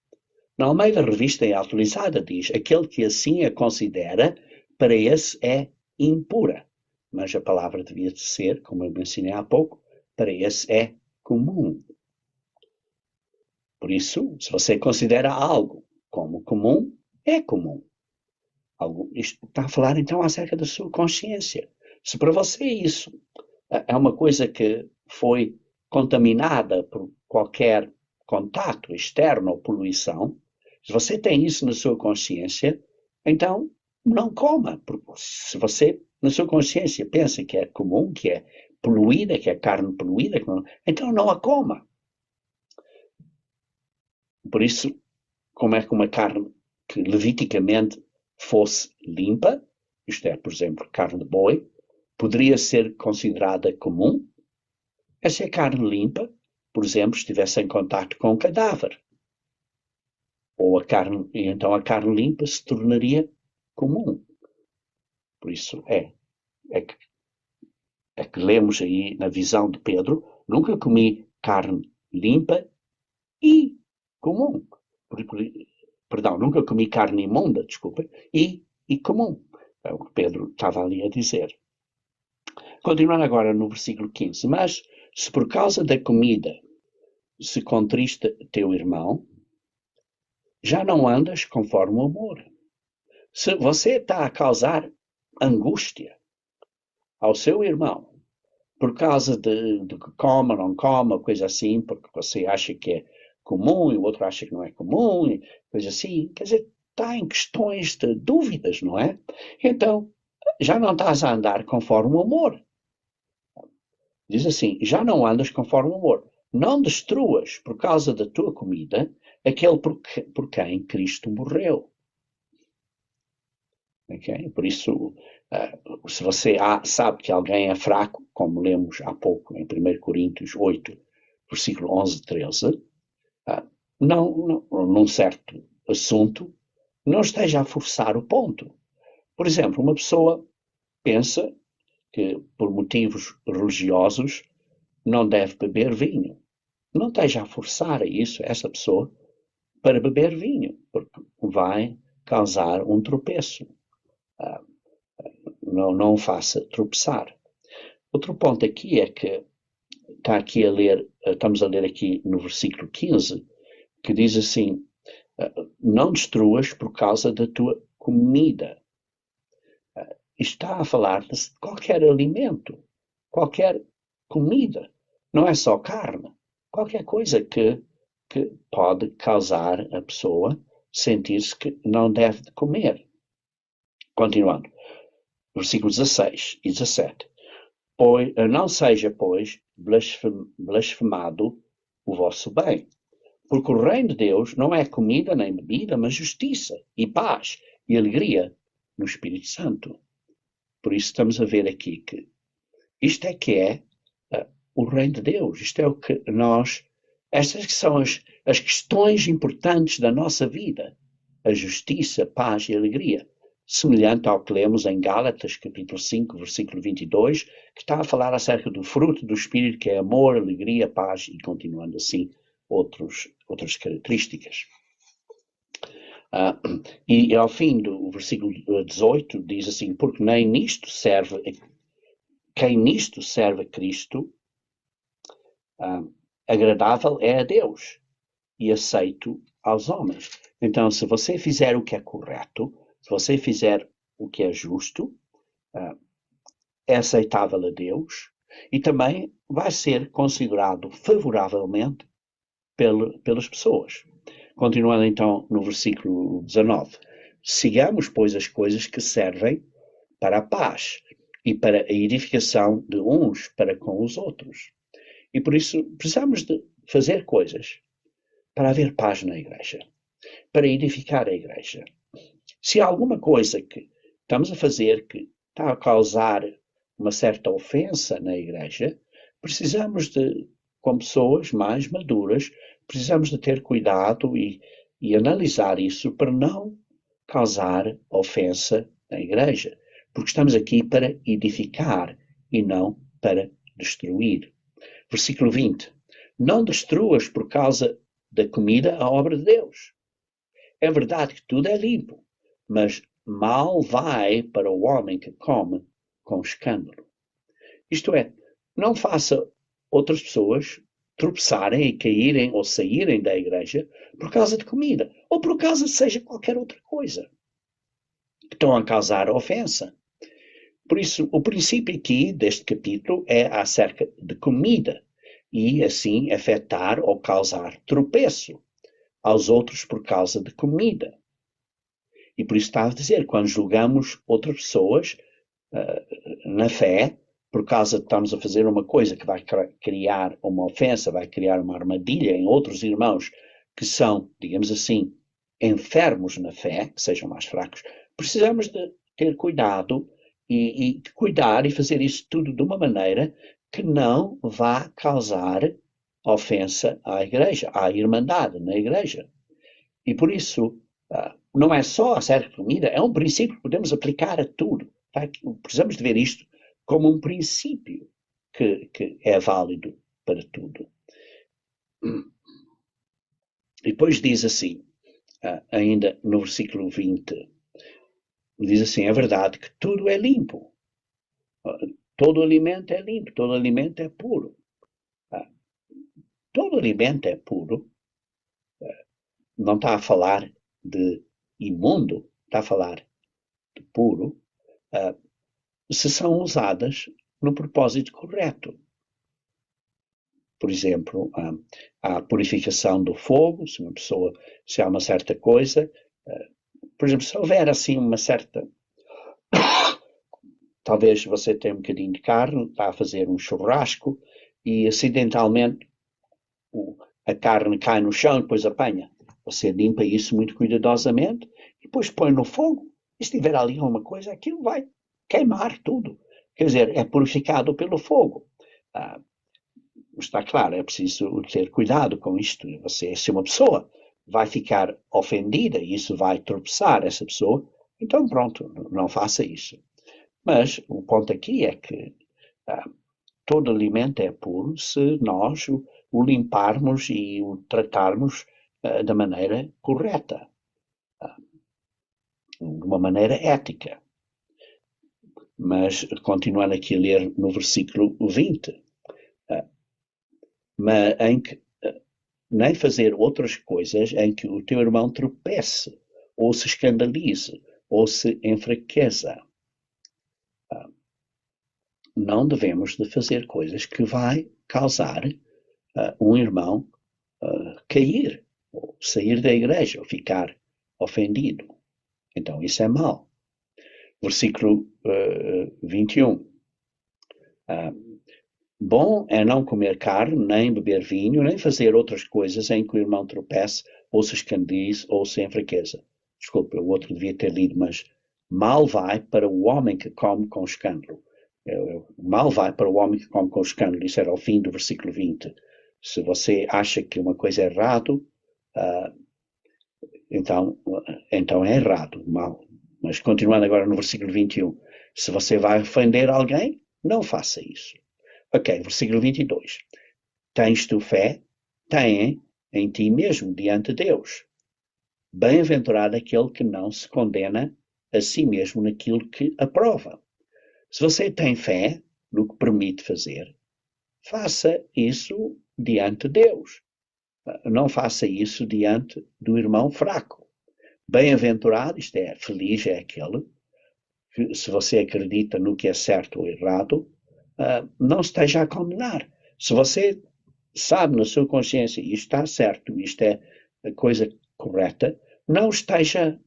Na Almeida Revista e Atualizada diz, aquele que assim a considera, para esse é impura. Mas a palavra devia ser, como eu mencionei há pouco, para esse é comum. Por isso, se você considera algo como comum, é comum. Isto está a falar então acerca da sua consciência. Se para você isso é uma coisa que foi contaminada por qualquer contato externo ou poluição, se você tem isso na sua consciência, então não coma. Porque se você, na sua consciência, pensa que é comum, que é poluída, que é carne poluída, então não a coma. Por isso, como é que uma carne que leviticamente fosse limpa, isto é, por exemplo, carne de boi, poderia ser considerada comum? Se a carne limpa, por exemplo, estivesse em contato com um cadáver. Ou então a carne limpa se tornaria comum. Por isso é que lemos aí na visão de Pedro, nunca comi carne limpa e comum. Perdão, nunca comi carne imunda, desculpa, e comum. É o que Pedro estava ali a dizer. Continuando agora no versículo 15. Mas se por causa da comida se contrista teu irmão, já não andas conforme o amor. Se você está a causar angústia ao seu irmão por causa de que come ou não come, coisa assim, porque você acha que é comum e o outro acha que não é comum, e coisa assim, quer dizer, está em questões de dúvidas, não é? Então, já não estás a andar conforme o amor. Diz assim, já não andas conforme o amor. Não destruas, por causa da tua comida, aquele por quem Cristo morreu. Okay? Por isso, se você sabe que alguém é fraco, como lemos há pouco em 1 Coríntios 8, versículo 11 13, num certo assunto, não esteja a forçar o ponto. Por exemplo, uma pessoa pensa que, por motivos religiosos, não deve beber vinho. Não esteja a forçar essa pessoa para beber vinho, porque vai causar um tropeço. Não o faça tropeçar. Outro ponto aqui é que estamos a ler aqui no versículo 15, que diz assim, não destruas por causa da tua comida. Está a falar de qualquer alimento, qualquer comida, não é só carne, qualquer coisa que pode causar a pessoa sentir-se que não deve de comer. Continuando, versículos 16 e 17. Não seja, pois, blasfemado o vosso bem, porque o reino de Deus não é comida nem bebida, mas justiça e paz e alegria no Espírito Santo. Por isso estamos a ver aqui que isto é que é o reino de Deus, isto é o que estas que são as questões importantes da nossa vida, a justiça, paz e alegria, semelhante ao que lemos em Gálatas, capítulo 5, versículo 22, que está a falar acerca do fruto do Espírito, que é amor, alegria, paz e continuando assim outras características. E ao fim do versículo 18 diz assim, porque quem nisto serve a Cristo, agradável é a Deus e aceito aos homens. Então, se você fizer o que é correto, se você fizer o que é justo, é aceitável a Deus e também vai ser considerado favoravelmente pelas pessoas. Continuando então no versículo 19. Sigamos, pois, as coisas que servem para a paz e para a edificação de uns para com os outros. E por isso precisamos de fazer coisas para haver paz na igreja, para edificar a igreja. Se há alguma coisa que estamos a fazer que está a causar uma certa ofensa na igreja, precisamos de, como pessoas mais maduras, precisamos de ter cuidado e analisar isso para não causar ofensa na igreja, porque estamos aqui para edificar e não para destruir. Versículo 20. Não destruas por causa da comida a obra de Deus. É verdade que tudo é limpo, mas mal vai para o homem que come com escândalo. Isto é, não faça outras pessoas tropeçarem e caírem ou saírem da igreja por causa de comida, ou por causa de seja qualquer outra coisa que estão a causar ofensa. Por isso, o princípio aqui deste capítulo é acerca de comida. e assim afetar ou causar tropeço aos outros por causa de comida. E por isso está a dizer, quando julgamos outras pessoas na fé, por causa de estarmos a fazer uma coisa que vai criar uma ofensa, vai criar uma armadilha em outros irmãos que são, digamos assim, enfermos na fé, que sejam mais fracos, precisamos de ter cuidado e cuidar e fazer isso tudo de uma maneira que não vá causar ofensa à igreja, à irmandade na igreja. E por isso, não é só a certa comida, é um princípio que podemos aplicar a tudo. Tá? Precisamos de ver isto como um princípio que é válido para tudo. E depois diz assim, ainda no versículo 20, diz assim, é verdade que tudo é limpo. Todo alimento é limpo, todo alimento é puro. Todo alimento é puro. Não está a falar de imundo, está a falar de puro, se são usadas no propósito correto. Por exemplo, a purificação do fogo, se uma pessoa, se há uma certa coisa, por exemplo, se houver assim uma certa, talvez você tenha um bocadinho de carne, está a fazer um churrasco e acidentalmente a carne cai no chão e depois apanha. Você limpa isso muito cuidadosamente e depois põe no fogo. E se tiver ali alguma coisa, aquilo vai queimar tudo. Quer dizer, é purificado pelo fogo. Está claro, é preciso ter cuidado com isto. Você, se uma pessoa vai ficar ofendida e isso vai tropeçar essa pessoa, então pronto, não faça isso. Mas o ponto aqui é que todo alimento é puro se nós o limparmos e o tratarmos da maneira correta, de uma maneira ética. Mas, continuando aqui a ler no versículo 20, mas em que nem fazer outras coisas em que o teu irmão tropece, ou se escandalize, ou se enfraqueça. Não devemos de fazer coisas que vai causar um irmão cair, ou sair da igreja, ou ficar ofendido. Então isso é mau. Versículo 21. Bom é não comer carne, nem beber vinho, nem fazer outras coisas em que o irmão tropece, ou se escandalize, ou se enfraqueça. Desculpe, o outro devia ter lido, mas mal vai para o homem que come com escândalo. Mal vai para o homem que come com escândalo. Isso era o fim do versículo 20. Se você acha que uma coisa é errado, então é errado, mal. Mas continuando agora no versículo 21, se você vai ofender alguém, não faça isso. Ok, versículo 22. Tens tu fé? Tem em ti mesmo, diante de Deus. Bem-aventurado aquele que não se condena a si mesmo naquilo que aprova. Se você tem fé no que permite fazer, faça isso diante de Deus. Não faça isso diante do irmão fraco. Bem-aventurado, isto é, feliz é aquele, que, se você acredita no que é certo ou errado, não esteja a condenar. Se você sabe na sua consciência isto está certo, isto é a coisa correta, não esteja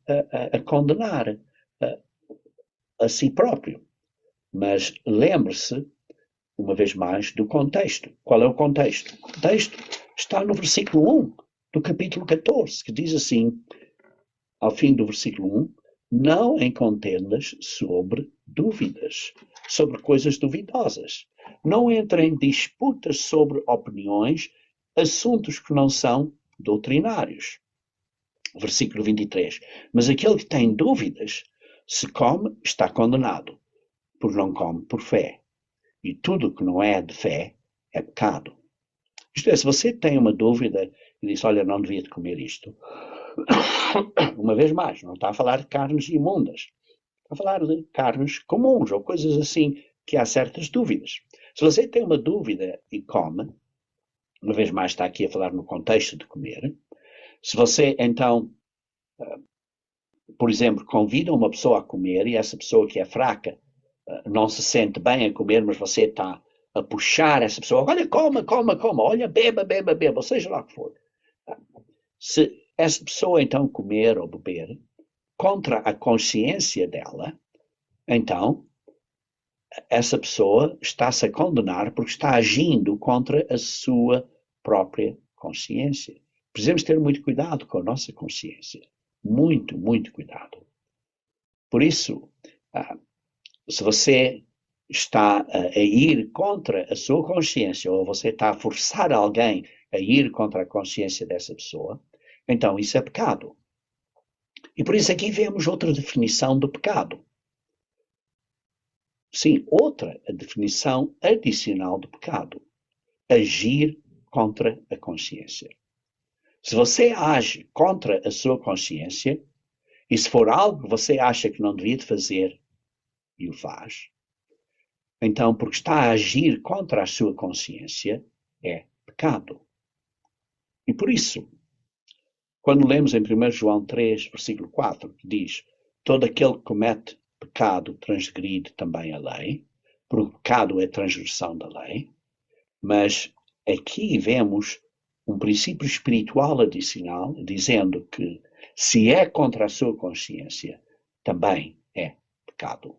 a condenar a si próprio. Mas lembre-se, uma vez mais, do contexto. Qual é o contexto? O contexto está no versículo 1 do capítulo 14, que diz assim, ao fim do versículo 1, não em contendas sobre dúvidas, sobre coisas duvidosas. Não entre em disputas sobre opiniões, assuntos que não são doutrinários. Versículo 23. Mas aquele que tem dúvidas, se come, está condenado, porque não come por fé. E tudo que não é de fé é pecado. Isto é, se você tem uma dúvida e diz, olha, não devia de comer isto, uma vez mais, não está a falar de carnes imundas, está a falar de carnes comuns ou coisas assim que há certas dúvidas. Se você tem uma dúvida e come, uma vez mais está aqui a falar no contexto de comer, se você então, por exemplo, convida uma pessoa a comer e essa pessoa que é fraca não se sente bem a comer, mas você está a puxar essa pessoa, olha, coma, coma, coma, olha, beba, beba, beba, ou seja lá o que for. Se essa pessoa então comer ou beber contra a consciência dela, então essa pessoa está-se a condenar porque está agindo contra a sua própria consciência. Precisamos ter muito cuidado com a nossa consciência. Muito, muito cuidado. Por isso, se você está a ir contra a sua consciência, ou você está a forçar alguém a ir contra a consciência dessa pessoa, então isso é pecado. E por isso aqui vemos outra definição do pecado. Sim, outra definição adicional do pecado. Agir contra a consciência. Se você age contra a sua consciência, e se for algo que você acha que não devia de fazer, e o faz, então, porque está a agir contra a sua consciência, é pecado. E por isso, quando lemos em 1 João 3, versículo 4, que diz: todo aquele que comete pecado transgride também a lei, porque o pecado é transgressão da lei, mas aqui vemos um princípio espiritual adicional, dizendo que se é contra a sua consciência, também é pecado.